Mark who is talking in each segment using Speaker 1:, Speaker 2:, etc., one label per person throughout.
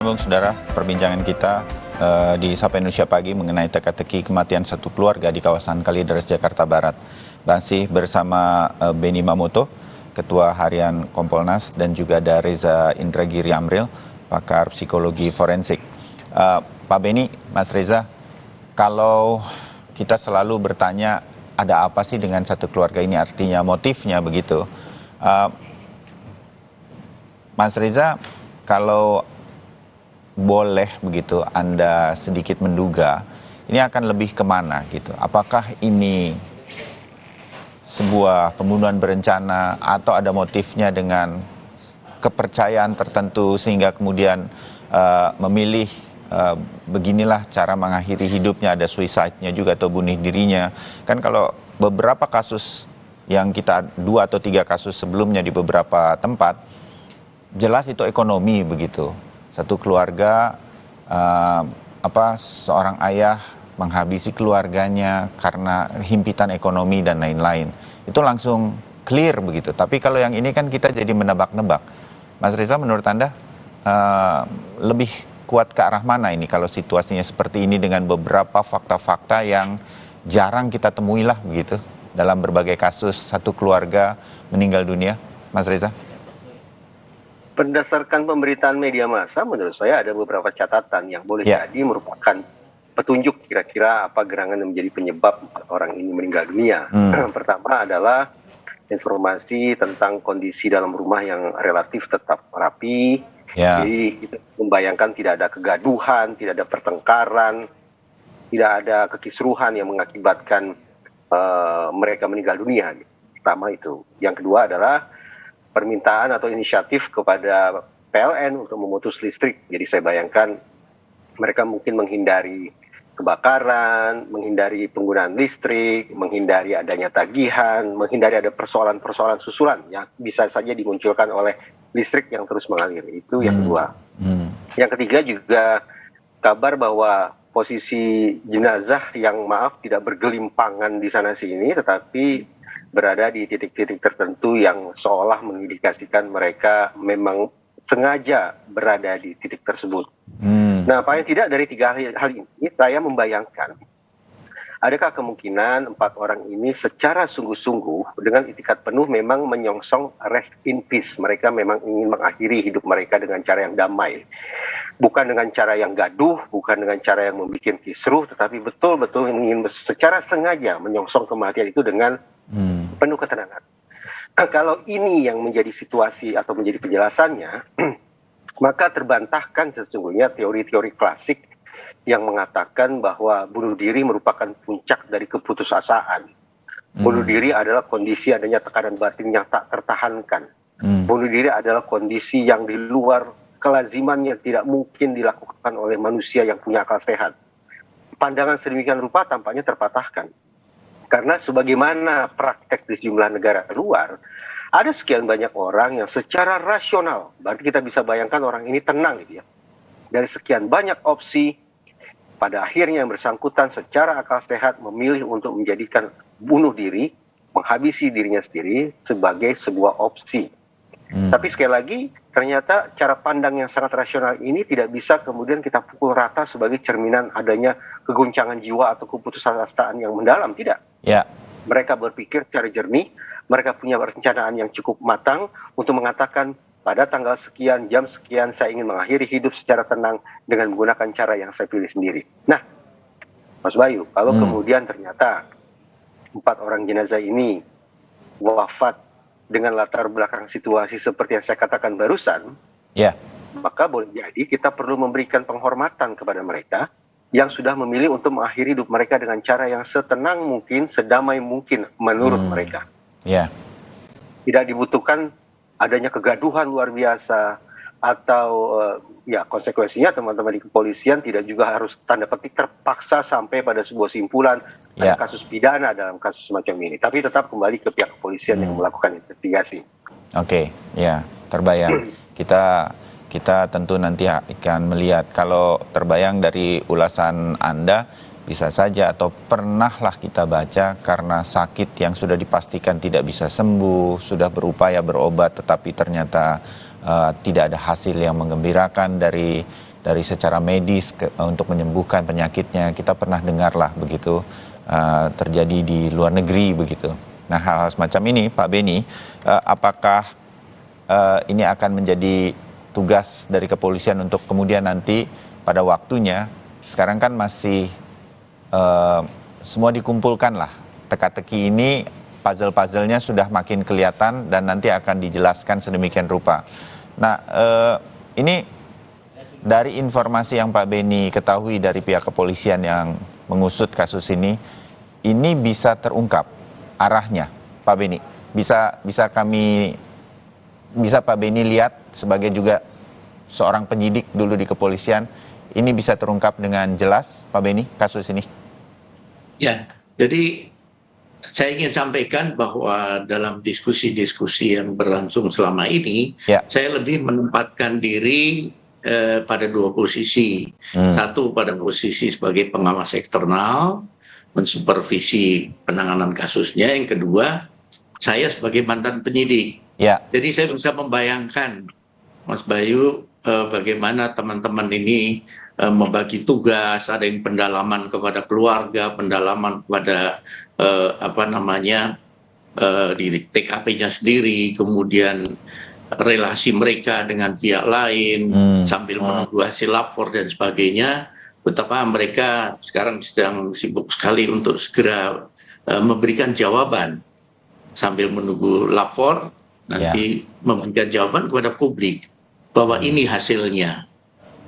Speaker 1: Saudara, perbincangan kita di Sapa Indonesia Pagi mengenai teka-teki kematian satu keluarga di kawasan Kalideres, Jakarta Barat. Masih bersama Beni Mamoto, Ketua Harian Kompolnas, dan juga ada Reza Indragiri Amril, pakar psikologi forensik. Pak Beni, Mas Reza, kalau kita selalu bertanya ada apa sih dengan satu keluarga ini, artinya motifnya begitu. Mas Reza, kalau boleh begitu Anda sedikit menduga, ini akan lebih kemana gitu? Apakah ini sebuah pembunuhan berencana atau ada motifnya dengan kepercayaan tertentu sehingga kemudian memilih beginilah cara mengakhiri hidupnya, ada suicide-nya juga atau bunuh dirinya. Kan kalau beberapa kasus yang kita 2 atau 3 kasus sebelumnya di beberapa tempat, jelas itu ekonomi begitu. Satu keluarga, seorang ayah menghabisi keluarganya karena himpitan ekonomi dan lain-lain. Itu langsung clear begitu. Tapi kalau yang ini kan kita jadi menebak-nebak. Mas Reza, menurut Anda lebih kuat ke arah mana ini kalau situasinya seperti ini dengan beberapa fakta-fakta yang jarang kita temui lah begitu dalam berbagai kasus satu keluarga meninggal dunia, Mas Reza?
Speaker 2: Berdasarkan pemberitaan media massa, menurut saya ada beberapa catatan yang boleh jadi merupakan petunjuk kira-kira apa gerangan yang menjadi penyebab orang ini meninggal dunia. Pertama adalah informasi tentang kondisi dalam rumah yang relatif tetap rapi. Jadi kita membayangkan tidak ada kegaduhan, tidak ada pertengkaran, tidak ada kekisruhan yang mengakibatkan mereka meninggal dunia. Pertama itu. Yang kedua adalah permintaan atau inisiatif kepada PLN untuk memutus listrik. Jadi saya bayangkan mereka mungkin menghindari kebakaran, menghindari penggunaan listrik, menghindari adanya tagihan, menghindari ada persoalan-persoalan susulan yang bisa saja dimunculkan oleh listrik yang terus mengalir. Itu yang kedua. Yang ketiga juga kabar bahwa posisi jenazah yang tidak bergelimpangan di sana sini, tetapi berada di titik-titik tertentu yang seolah mengindikasikan mereka memang sengaja berada di titik tersebut. Nah, paling tidak dari 3 hal ini, saya membayangkan adakah kemungkinan 4 orang ini secara sungguh-sungguh dengan itikat penuh memang menyongsong rest in peace. Mereka memang ingin mengakhiri hidup mereka dengan cara yang damai. Bukan dengan cara yang gaduh, bukan dengan cara yang membuat kisruh, tetapi betul-betul ingin secara sengaja menyongsong kematian itu dengan penuh ketenangan. Kalau ini yang menjadi situasi atau menjadi penjelasannya, maka terbantahkan sesungguhnya teori-teori klasik yang mengatakan bahwa bunuh diri merupakan puncak dari keputusasaan. Bunuh diri adalah kondisi adanya tekanan batin yang tak tertahankan. Bunuh diri adalah kondisi yang di luar kelaziman yang tidak mungkin dilakukan oleh manusia yang punya akal sehat. Pandangan sedemikian rupa tampaknya terpatahkan. Karena sebagaimana praktek di sejumlah negara luar, ada sekian banyak orang yang secara rasional, berarti kita bisa bayangkan orang ini tenang gitu ya. Dari sekian banyak opsi, pada akhirnya yang bersangkutan secara akal sehat memilih untuk menjadikan bunuh diri, menghabisi dirinya sendiri sebagai sebuah opsi. Tapi sekali lagi, ternyata cara pandang yang sangat rasional ini tidak bisa kemudian kita pukul rata sebagai cerminan adanya keguncangan jiwa atau keputusasaan yang mendalam, tidak. Mereka berpikir secara jernih, mereka punya perencanaan yang cukup matang untuk mengatakan pada tanggal sekian, jam sekian, saya ingin mengakhiri hidup secara tenang dengan menggunakan cara yang saya pilih sendiri. Nah, Mas Bayu, kalau kemudian ternyata 4 orang jenazah ini wafat dengan latar belakang situasi seperti yang saya katakan barusan, maka boleh jadi kita perlu memberikan penghormatan kepada mereka yang sudah memilih untuk mengakhiri hidup mereka dengan cara yang setenang mungkin, sedamai mungkin menurut mereka. Tidak dibutuhkan adanya kegaduhan luar biasa atau konsekuensinya teman-teman di kepolisian tidak juga harus tanda petik terpaksa sampai pada sebuah simpulan ada kasus pidana dalam kasus semacam ini. Tapi tetap kembali ke pihak kepolisian yang melakukan investigasi.
Speaker 1: Terbayang. Kita tentu nanti akan melihat. Kalau terbayang dari ulasan Anda, bisa saja atau pernahlah kita baca karena sakit yang sudah dipastikan tidak bisa sembuh, sudah berupaya berobat tetapi ternyata tidak ada hasil yang menggembirakan dari dari secara medis untuk menyembuhkan penyakitnya. Kita pernah dengarlah begitu terjadi di luar negeri begitu. Nah, hal-hal semacam ini, Pak Beni, apakah ini akan menjadi tugas dari kepolisian untuk kemudian nanti pada waktunya, sekarang kan masih semua dikumpulkan lah, teka-teki ini, puzzle-puzzlenya sudah makin kelihatan dan nanti akan dijelaskan sedemikian rupa. Nah, ini dari informasi yang Pak Beni ketahui dari pihak kepolisian yang mengusut kasus ini bisa terungkap arahnya, Pak Beni. Bisa Pak Beni lihat sebagai juga seorang penyidik dulu di kepolisian, ini bisa terungkap dengan jelas, Pak Beni, kasus ini?
Speaker 3: Ya, jadi saya ingin sampaikan bahwa dalam diskusi-diskusi yang berlangsung selama ini, saya lebih menempatkan diri pada dua posisi. Satu pada posisi sebagai pengawas eksternal, mensupervisi penanganan kasusnya. Yang kedua, saya sebagai mantan penyidik. Jadi saya bisa membayangkan, Mas Bayu, bagaimana teman-teman ini membagi tugas, ada yang pendalaman kepada keluarga, pendalaman kepada di TKP-nya sendiri, kemudian relasi mereka dengan pihak lain, sambil menunggu hasil lapor dan sebagainya. Betapa mereka sekarang sedang sibuk sekali untuk segera memberikan jawaban sambil menunggu lapor, nanti memberikan jawaban kepada publik bahwa ini hasilnya.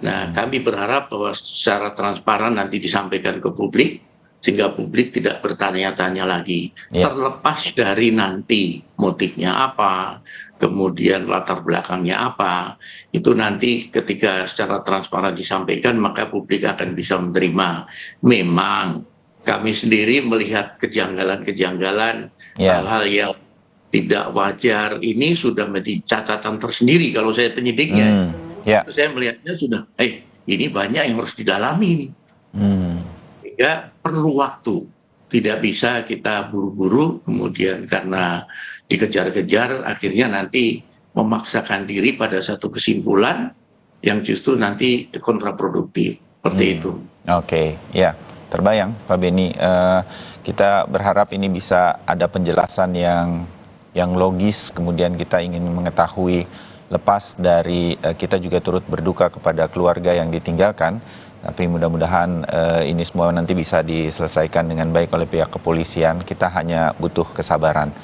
Speaker 3: Nah, kami berharap bahwa secara transparan nanti disampaikan ke publik, sehingga publik tidak bertanya-tanya lagi. Terlepas dari nanti motifnya apa, kemudian latar belakangnya apa, itu nanti ketika secara transparan disampaikan, maka publik akan bisa menerima. Memang kami sendiri melihat kejanggalan-kejanggalan, hal-hal yang tidak wajar, ini sudah menjadi catatan tersendiri kalau saya penyidiknya. Saya melihatnya sudah, ini banyak yang harus didalami nih. Sehingga perlu waktu, tidak bisa kita buru-buru, kemudian karena dikejar-kejar, akhirnya nanti memaksakan diri pada satu kesimpulan yang justru nanti kontraproduktif, seperti itu.
Speaker 1: Oke, ya, terbayang Pak Beni. Kita berharap ini bisa ada penjelasan yang logis, kemudian kita ingin mengetahui, lepas dari kita juga turut berduka kepada keluarga yang ditinggalkan, tapi mudah-mudahan ini semua nanti bisa diselesaikan dengan baik oleh pihak kepolisian. Kita hanya butuh kesabaran.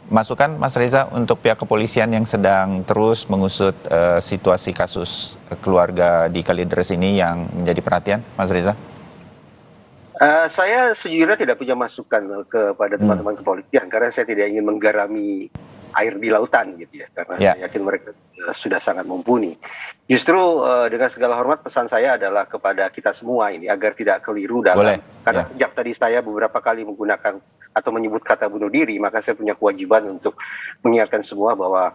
Speaker 1: Masukan Mas Reza untuk pihak kepolisian yang sedang terus mengusut situasi kasus keluarga di Kalideres ini yang menjadi perhatian, Mas Reza?
Speaker 2: Saya sejujurnya tidak punya masukan kepada teman-teman kepolisian, karena saya tidak ingin menggarami air di lautan gitu ya, karena saya yakin mereka sudah sangat mumpuni. Justru dengan segala hormat, pesan saya adalah kepada kita semua ini agar tidak keliru dalam, karena sejak tadi saya beberapa kali menggunakan atau menyebut kata bunuh diri, maka saya punya kewajiban untuk mengingatkan semua bahwa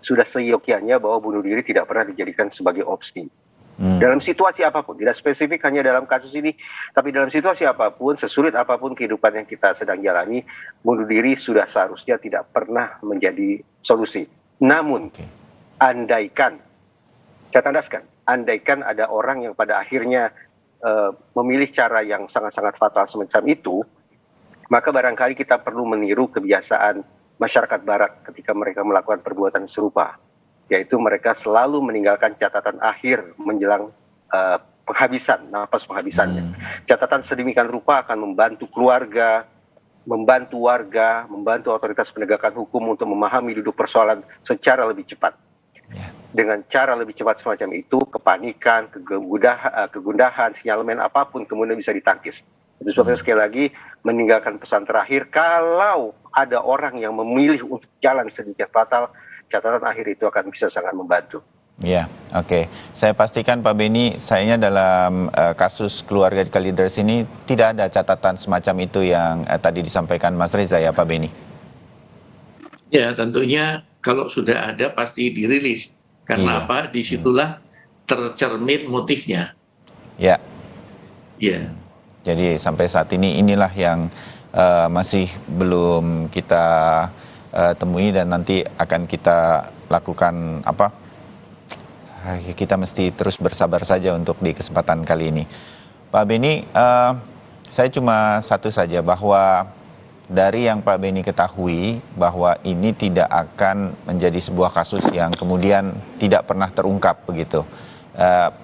Speaker 2: sudah seyogyanya bahwa bunuh diri tidak pernah dijadikan sebagai opsi. Dalam situasi apapun, tidak spesifik hanya dalam kasus ini, tapi dalam situasi apapun, sesulit apapun kehidupan yang kita sedang jalani, bunuh diri sudah seharusnya tidak pernah menjadi solusi. Namun, andaikan, saya tandaskan, andaikan ada orang yang pada akhirnya memilih cara yang sangat-sangat fatal semacam itu, maka barangkali kita perlu meniru kebiasaan masyarakat Barat ketika mereka melakukan perbuatan serupa, yaitu mereka selalu meninggalkan catatan akhir menjelang penghabisan, napas penghabisannya. Catatan sedemikian rupa akan membantu keluarga, membantu warga, membantu otoritas penegakan hukum untuk memahami duduk persoalan secara lebih cepat. Dengan cara lebih cepat semacam itu, kepanikan, kegundahan, sinyalemen apapun kemudian bisa ditangkis. Itu sebabnya sekali lagi meninggalkan pesan terakhir, kalau ada orang yang memilih untuk jalan sedikit fatal, catatan akhir itu akan bisa sangat membantu.
Speaker 1: Ya, oke. Saya pastikan Pak Beni, sayangnya dalam kasus keluarga di Kalideres ini tidak ada catatan semacam itu yang tadi disampaikan Mas Reza ya Pak Beni?
Speaker 3: Ya, tentunya kalau sudah ada pasti dirilis. Karena apa? Disitulah tercermin motifnya.
Speaker 1: Ya.
Speaker 3: Ya.
Speaker 1: Jadi sampai saat ini inilah yang masih belum kita temui dan nanti akan kita lakukan kita mesti terus bersabar saja untuk di kesempatan kali ini. Pak Beni, saya cuma satu saja, bahwa dari yang Pak Beni ketahui bahwa ini tidak akan menjadi sebuah kasus yang kemudian tidak pernah terungkap begitu.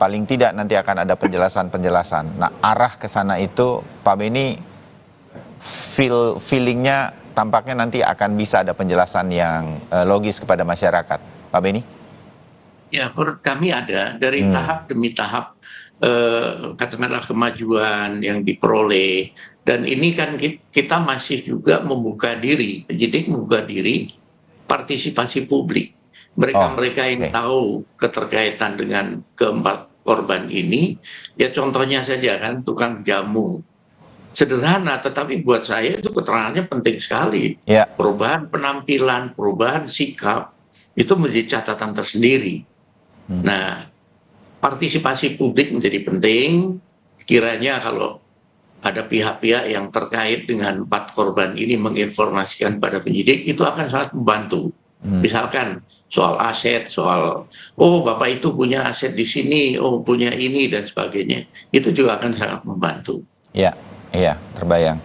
Speaker 1: Paling tidak nanti akan ada penjelasan-penjelasan. Nah, arah ke sana itu Pak Beni feelingnya tampaknya nanti akan bisa ada penjelasan yang logis kepada masyarakat. Pak Beni?
Speaker 3: Ya, menurut kami ada dari tahap demi tahap, katakanlah kemajuan yang diperoleh. Dan ini kan kita masih juga membuka diri, penyidik membuka diri partisipasi publik. Mereka-mereka yang tahu keterkaitan dengan keempat korban ini, ya contohnya saja kan tukang jamu. Sederhana, tetapi buat saya itu keterangannya penting sekali.
Speaker 1: Yeah.
Speaker 3: Perubahan penampilan, perubahan sikap, itu menjadi catatan tersendiri. Nah, partisipasi publik menjadi penting. Kiranya kalau ada pihak-pihak yang terkait dengan 4 korban ini menginformasikan pada penyidik, itu akan sangat membantu. Misalkan soal aset, soal bapak itu punya aset di sini, punya ini dan sebagainya, itu juga akan sangat membantu.
Speaker 1: Iya, terbayang.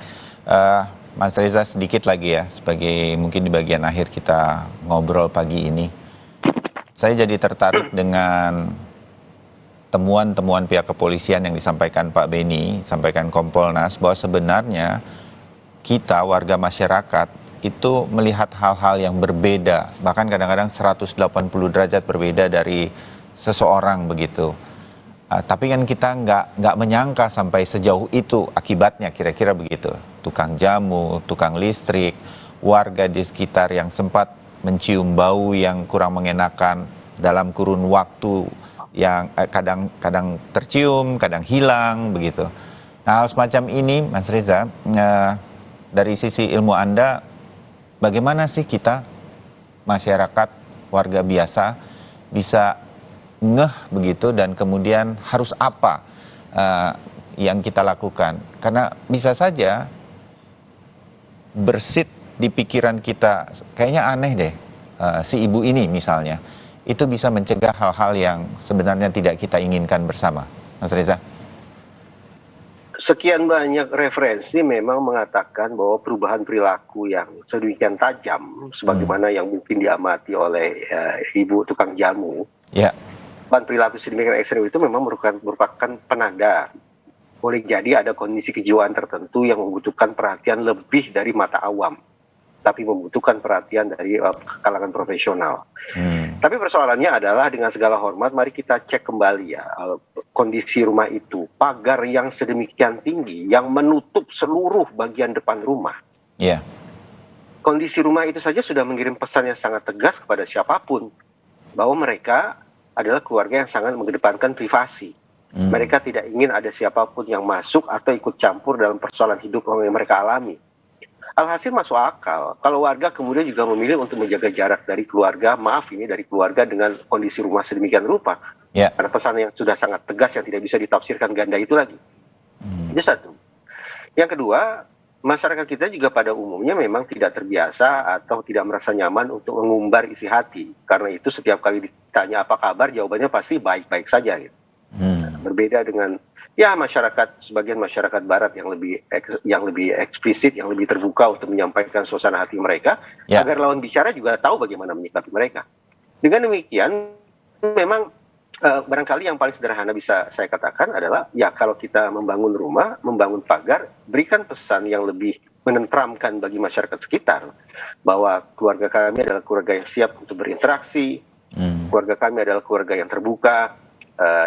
Speaker 1: Mas Reza, sedikit lagi ya, sebagai mungkin di bagian akhir kita ngobrol pagi ini. Saya jadi tertarik dengan temuan-temuan pihak kepolisian yang disampaikan Pak Beni, sampaikan Kompolnas, bahwa sebenarnya kita warga masyarakat itu melihat hal-hal yang berbeda, bahkan kadang-kadang 180 derajat berbeda dari seseorang begitu. Tapi kan kita nggak menyangka sampai sejauh itu akibatnya, kira-kira begitu. Tukang jamu, tukang listrik, warga di sekitar yang sempat mencium bau yang kurang mengenakan dalam kurun waktu yang kadang tercium, kadang hilang begitu. Nah, hal semacam ini, Mas Reza, dari sisi ilmu Anda, bagaimana sih kita masyarakat warga biasa bisa ngeh begitu, dan kemudian harus apa yang kita lakukan? Karena bisa saja bersit di pikiran kita, kayaknya aneh deh, si ibu ini misalnya, itu bisa mencegah hal-hal yang sebenarnya tidak kita inginkan bersama. Mas Reza?
Speaker 2: Sekian banyak referensi memang mengatakan bahwa perubahan perilaku yang sedemikian tajam, sebagaimana yang mungkin diamati oleh ibu tukang jamu, perubahan perilaku sedemikian ekstrem itu memang merupakan penanda. Boleh jadi ada kondisi kejiwaan tertentu yang membutuhkan perhatian lebih dari mata awam, tapi membutuhkan perhatian dari kalangan profesional. Tapi persoalannya adalah, dengan segala hormat, mari kita cek kembali ya kondisi rumah itu. Pagar yang sedemikian tinggi yang menutup seluruh bagian depan rumah. Kondisi rumah itu saja sudah mengirim pesan yang sangat tegas kepada siapapun, bahwa mereka adalah keluarga yang sangat mengedepankan privasi. Mereka tidak ingin ada siapapun yang masuk atau ikut campur dalam persoalan hidup yang mereka alami. Alhasil masuk akal kalau warga kemudian juga memilih untuk menjaga jarak dari keluarga, dari keluarga dengan kondisi rumah sedemikian rupa. Karena pesan yang sudah sangat tegas yang tidak bisa ditafsirkan ganda itu lagi. Itu satu. Yang kedua, masyarakat kita juga pada umumnya memang tidak terbiasa atau tidak merasa nyaman untuk mengumbar isi hati. Karena itu setiap kali ditanya apa kabar, jawabannya pasti baik-baik saja gitu. Berbeda dengan sebagian masyarakat barat yang lebih eksplisit, yang lebih terbuka untuk menyampaikan suasana hati mereka, agar lawan bicara juga tahu bagaimana menyikapi mereka. Dengan demikian, memang barangkali yang paling sederhana bisa saya katakan adalah, kalau kita membangun rumah, membangun pagar, berikan pesan yang lebih menenteramkan bagi masyarakat sekitar, bahwa keluarga kami adalah keluarga yang siap untuk berinteraksi, keluarga kami adalah keluarga yang terbuka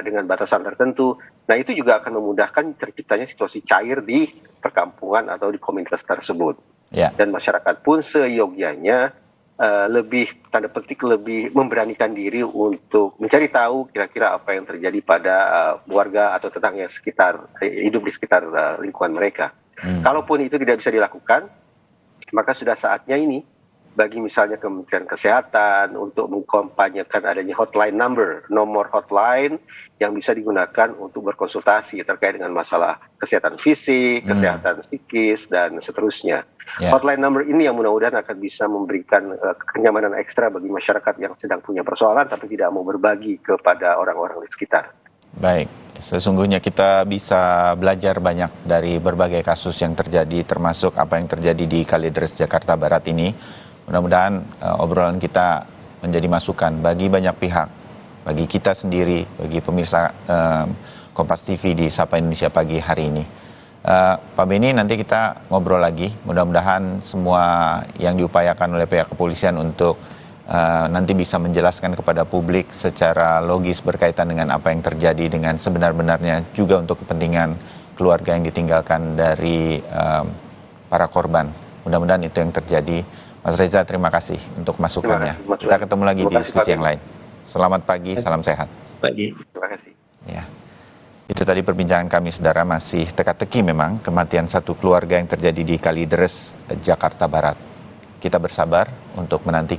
Speaker 2: dengan batasan tertentu. Nah, itu juga akan memudahkan terciptanya situasi cair di perkampungan atau di komunitas tersebut. Dan masyarakat pun seyogyanya lebih, tanda petik, lebih memberanikan diri untuk mencari tahu kira-kira apa yang terjadi pada warga atau tetangga yang hidup di sekitar lingkungan mereka. Kalaupun itu tidak bisa dilakukan, maka sudah saatnya ini bagi misalnya Kementerian Kesehatan untuk mengkampanyekan adanya hotline number, nomor hotline yang bisa digunakan untuk berkonsultasi terkait dengan masalah kesehatan fisik, kesehatan psikis, dan seterusnya. Hotline number ini yang mudah-mudahan akan bisa memberikan kenyamanan ekstra bagi masyarakat yang sedang punya persoalan tapi tidak mau berbagi kepada orang-orang di sekitar.
Speaker 1: Baik, sesungguhnya kita bisa belajar banyak dari berbagai kasus yang terjadi, termasuk apa yang terjadi di Kalideres, Jakarta Barat ini. Mudah-mudahan obrolan kita menjadi masukan bagi banyak pihak, bagi kita sendiri, bagi pemirsa Kompas TV di Sapa Indonesia Pagi hari ini. Pak Beni, nanti kita ngobrol lagi. Mudah-mudahan semua yang diupayakan oleh pihak kepolisian untuk nanti bisa menjelaskan kepada publik secara logis berkaitan dengan apa yang terjadi dengan sebenar-benarnya, juga untuk kepentingan keluarga yang ditinggalkan dari para korban. Mudah-mudahan itu yang terjadi. Mas Reza, terima kasih untuk masukannya. Kita ketemu lagi di diskusi yang lain. Selamat pagi, salam sehat.
Speaker 3: Pagi.
Speaker 2: Terima kasih.
Speaker 1: Ya. Itu tadi perbincangan kami, saudara. Masih teka-teki memang kematian satu keluarga yang terjadi di Kalideres, Jakarta Barat. Kita bersabar untuk menanti